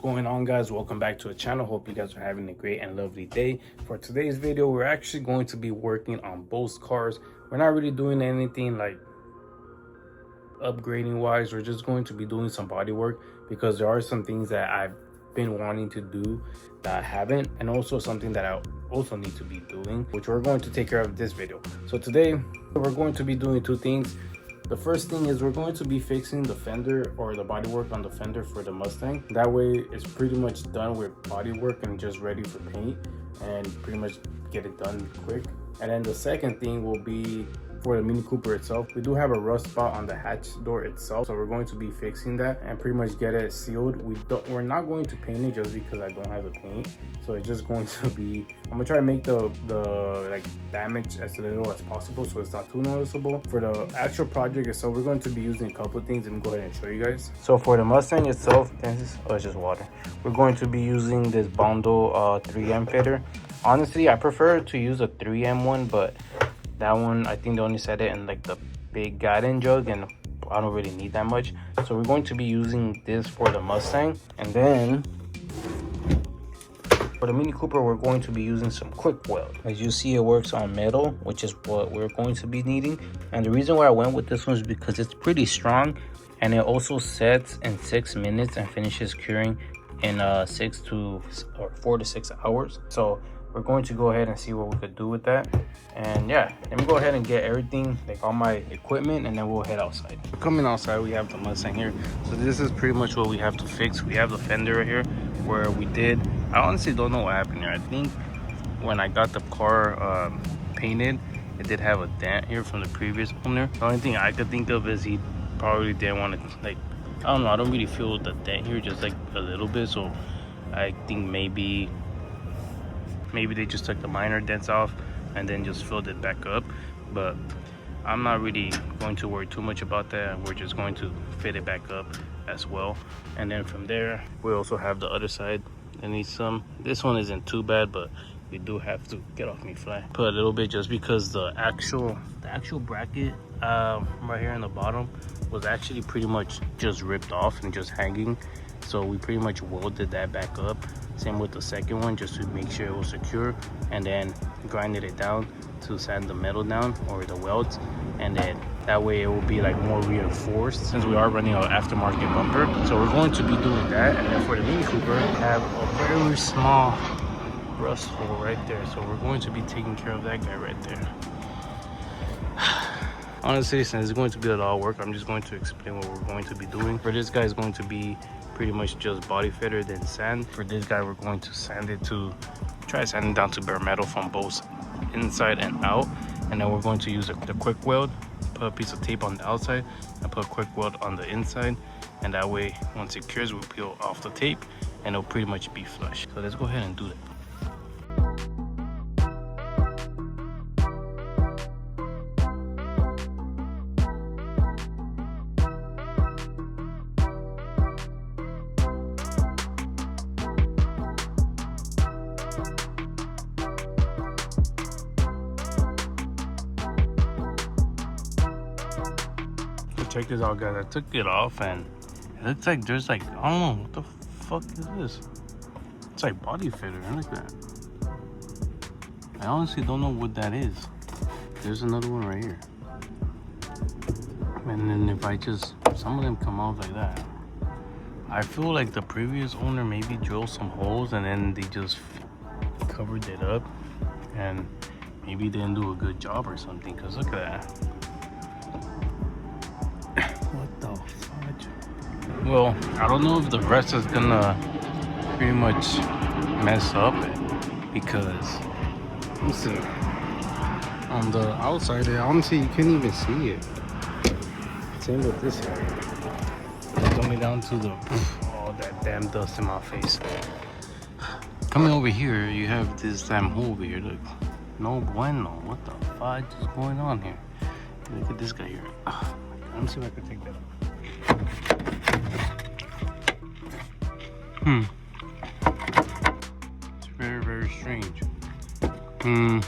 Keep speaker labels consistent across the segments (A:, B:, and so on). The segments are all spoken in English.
A: going on, guys? Welcome back to the channel. Hope you guys are having a great and lovely day. For today's video, we're actually going to be working on both cars. We're not really doing anything like upgrading wise. We're just going to be doing some body work because there are some things that I've been wanting to do that I haven't, and also something that I also need to be doing, which we're going to take care of in this video. So today we're going to be doing two things. The first thing is we're going to be fixing the fender, or the body work on the fender for the Mustang. That way it's pretty much done with body work and just ready for paint, and pretty much get it done quick. And then the second thing will be for the Mini Cooper itself. We do have a rust spot on the hatch door itself, so we're going to be fixing that and pretty much get it sealed. We're not going to paint it just because I don't have the paint, so it's just going to be, I'm gonna try to make the like damage as little as possible so it's not too noticeable. For the actual project itself, we're going to be using a couple of things. Let me go ahead and show you guys. So for the Mustang itself, it's just water. We're going to be using this Bondo 3M fitter. Honestly, I prefer to use a 3M one, but that one, I think they only set it in like the big gallon jug, and I don't really need that much. So we're going to be using this for the Mustang. And then for the Mini Cooper, we're going to be using some quick weld. As you see, it works on metal, which is what we're going to be needing. And the reason why I went with this one is because it's pretty strong, and it also sets in 6 minutes and finishes curing in 4 to 6 hours. So we're going to go ahead and see what we could do with that. And yeah, let me go ahead and get everything, like all my equipment, and then we'll head outside. Coming outside, we have the Mustang here. So this is pretty much what we have to fix. We have the fender right here where I honestly don't know what happened here. I think when I got the car painted, it did have a dent here from the previous owner. The only thing I could think of is he probably didn't want to, like, I don't know, I don't really feel the dent here, just like a little bit. So I think maybe they just took the minor dents off and then just filled it back up. But I'm not really going to worry too much about that. We're just going to fit it back up as well. And then from there, we also have the other side that needs some. This one isn't too bad, but we do have to get off me fly. Put a little bit just because the actual bracket right here in the bottom was actually pretty much just ripped off and just hanging. So we pretty much welded that back up. Same with the second one, just to make sure it was secure, and then grinded it down to sand the metal down, or the welds, and then that way it will be like more reinforced, since we are running an aftermarket bumper. So we're going to be doing that. And then for the Mini Cooper, we have a very small rust hole right there, so we're going to be taking care of that guy right there. Honestly, since it's going to be a lot of work, I'm just going to explain what we're going to be doing. For this guy, is going to be pretty much just body fitter, then sand. For this guy, we're going to try sanding down to bare metal from both inside and out. And then we're going to use the quick weld, put a piece of tape on the outside and put a quick weld on the inside. And that way, once it cures, we'll peel off the tape and it'll pretty much be flush. So let's go ahead and do that. Check this out, guys. I took it off and it looks like there's like, I don't know, what the fuck is this? It's like body fitter. Look at that. I honestly don't know what that is. There's another one right here. And then if I just, some of them come out like that. I feel like the previous owner maybe drilled some holes and then they just covered it up, and maybe didn't do a good job or something, because look at that. What the fudge? Well, I don't know if the rest is gonna pretty much mess up it, because listen, on the outside there, honestly you can't even see it. Same with this area. Coming down to the all that damn dust in my face. Coming over here, you have this damn hole over here. Look, no bueno. What the fudge is going on here? Look at this guy here. Let me see if I can take that up. It's very, very strange. And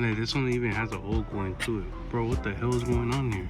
A: then this one even has a hole going to it. Bro, what the hell is going on here?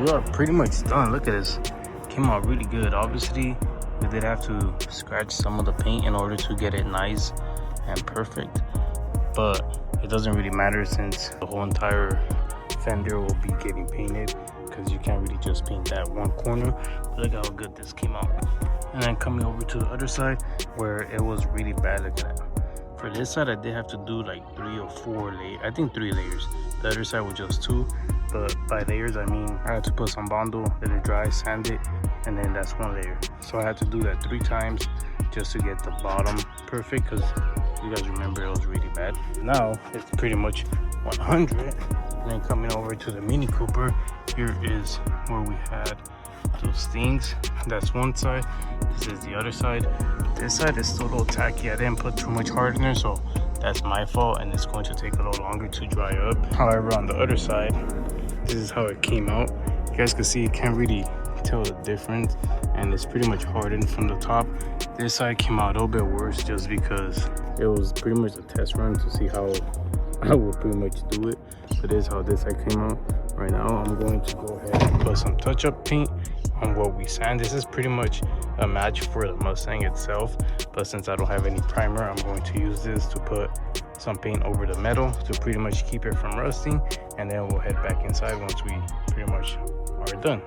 A: we are pretty much done. Look at this, came out really good. Obviously we did have to scratch some of the paint in order to get it nice and perfect, but it doesn't really matter since the whole entire fender will be getting painted, because you can't really just paint that one corner. But look how good this came out. And then coming over to the other side where it was really bad, look at that. For this side I did have to do like 3 or 4 layers, I think 3 layers. The other side was just 2, but by layers I mean I had to put some bondo, let it dry, sand it, and then that's 1 layer. So I had to do that 3 times just to get the bottom perfect, because you guys remember it was really bad. Now it's pretty much 100. And then coming over to the Mini Cooper, here is where we had those things. That's one side, this is the other side. This side is still a little tacky. I didn't put too much hardener, so that's my fault, and it's going to take a little longer to dry up. However, on the other side, this is how it came out. You guys can see, you can't really tell the difference, and it's pretty much hardened from the top. This side came out a little bit worse just because it was pretty much a test run to see how I would pretty much do it. But this is how this side came out. Right now I'm going to go ahead and put some touch-up paint on what we sand. This is pretty much a match for the Mustang itself, but since I don't have any primer, I'm going to use this to put some paint over the metal to pretty much keep it from rusting, and then we'll head back inside once we pretty much are done.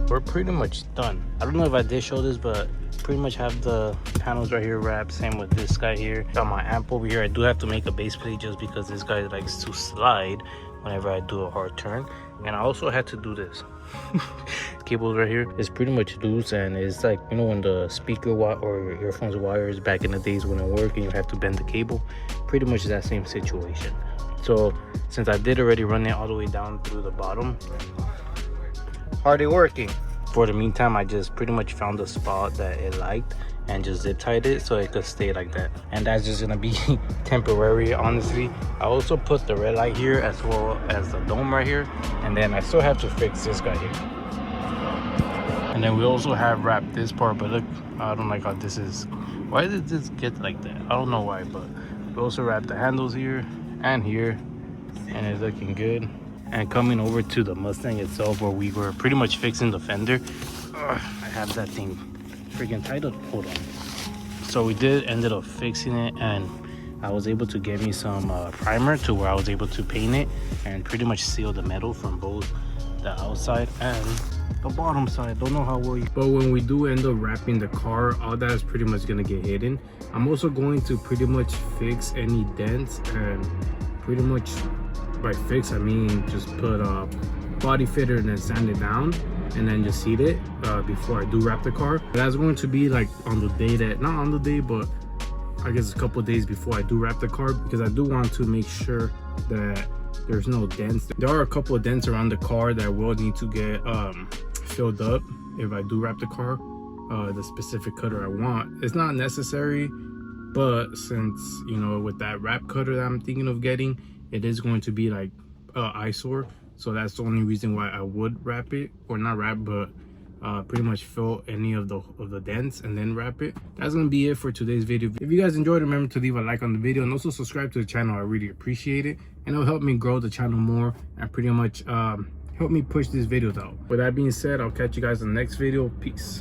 A: We're pretty much done. I don't know if I did show this, but pretty much have the panels right here wrapped. Same with this guy here. Got my amp over here. I do have to make a base plate just because this guy likes to slide whenever I do a hard turn. And I also had to do this. Cables right here is pretty much loose, and it's like, you know, when the speaker or earphones wires back in the days when it worked and you have to bend the cable, pretty much that same situation. So since I did already run it all the way down through the bottom, hardly working. For the meantime, I just pretty much found a spot that it liked and just zip tied it so it could stay like that. And that's just gonna be temporary, honestly. I also put the red light here as well as the dome right here, and then I still have to fix this guy here. And then we also have wrapped this part, but look, I don't like how this is. Why did this get like that? I don't know why, but we also wrapped the handles here and here, and it's looking good. And coming over to the Mustang itself, where we were pretty much fixing the fender, I have that thing freaking titled. Hold on. So we did ended up fixing it, and I was able to get me some primer to where I was able to paint it and pretty much seal the metal from both the outside and the bottom side. Don't know how well you, but when we do end up wrapping the car, all that is pretty much gonna get hidden. I'm also going to pretty much fix any dents, and pretty much by fix I mean just put a body fitter and then sand it down and then just heat it before I do wrap the car. That's going to be like on the day that, not on the day, but I guess a couple days before I do wrap the car, because I do want to make sure that there's no dents. There are a couple of dents around the car that will need to get filled up if I do wrap the car the specific cutter I want. It's not necessary, but since, you know, with that wrap cutter that I'm thinking of getting, it is going to be like eyesore, so that's the only reason why I would wrap it, or not wrap, but pretty much fill any of the dents and then wrap it. That's gonna be it for today's video. If you guys enjoyed, remember to leave a like on the video and also subscribe to the channel. I really appreciate it, and it'll help me grow the channel more and pretty much help me push these videos out. With that being said, I'll catch you guys in the next video. Peace.